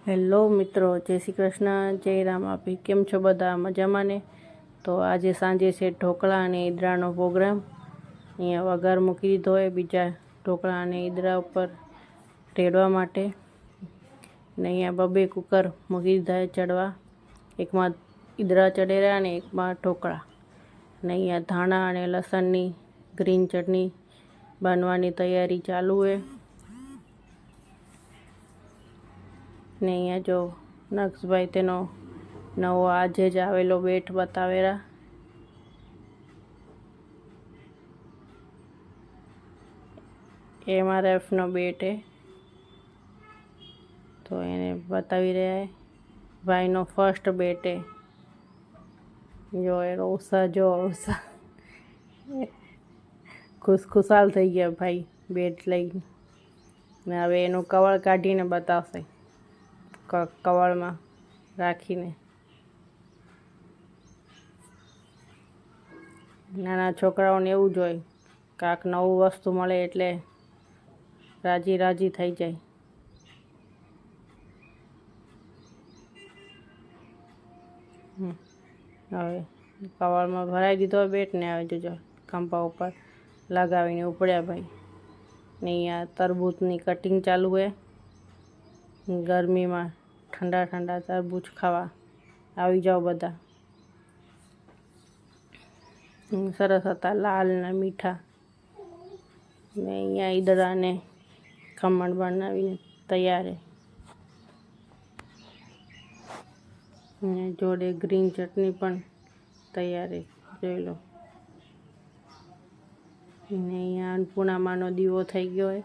Hello મિત્રો, જય શ્રી કૃષ્ણ, જય રામ આપી. કેમ છો બધા? મજામાં ને? તો આજે સાંજે છે ઢોકળા અને ઈદડાનો પ્રોગ્રામ. અહીંયા વઘાર મૂકી દીધો હોય બીજા ઢોકળા અને ઈદડા ઉપર રેડવા માટે. ને અહીંયા બબે કુકર મૂકી દીધા ચડવા. એકમાં ઈદડા ચડેલા અને એકમાં ઢોકળા. ને અહીંયા ધાણા અને લસણની ગ્રીન ચટણી બનવાની તૈયારી ચાલુ છે. ને અહીંયા જો નક્ષભાઈ તેનો નવો આજે જ આવેલો બેટ બતાવેલા. MRFનો બેટ છે, તો એને બતાવી રહ્યા. ભાઈનો ફર્સ્ટ બેટ છે. જો એ રોસા જો રોસા ખુશખુશાલ થઈ ગયા ભાઈ બેટ લઈને. ને હવે એનું કવળ કાઢીને બતાવશે, કવળમાં રાખીને. નાના છોકરાઓને એવું જ હોય, કાંક નવું વસ્તુ મળે એટલે રાજી રાજી થઈ જાય. હવે કવળમાં ભરાઈ દીધો બેટ ને હવે જોજો ખંભા ઉપર લગાવીને ઉપડ્યા ભાઈ. ને અહીંયા તરબૂચની કટિંગ ચાલુ છે. ગરમીમાં ઠંડા ઠંડા તરબૂચ ખાવા આવી જાઓ બધા. સરસ હતા, લાલ ને મીઠા. ને અહીંયા ઈદડાને ખમણ બનાવીને તૈયાર છે. ને જોડે ગ્રીન ચટણી પણ તૈયાર છે, જોઈ લો. ને અહીંયા અન્નપૂર્ણામાંનો દીવો થઈ ગયો હોય.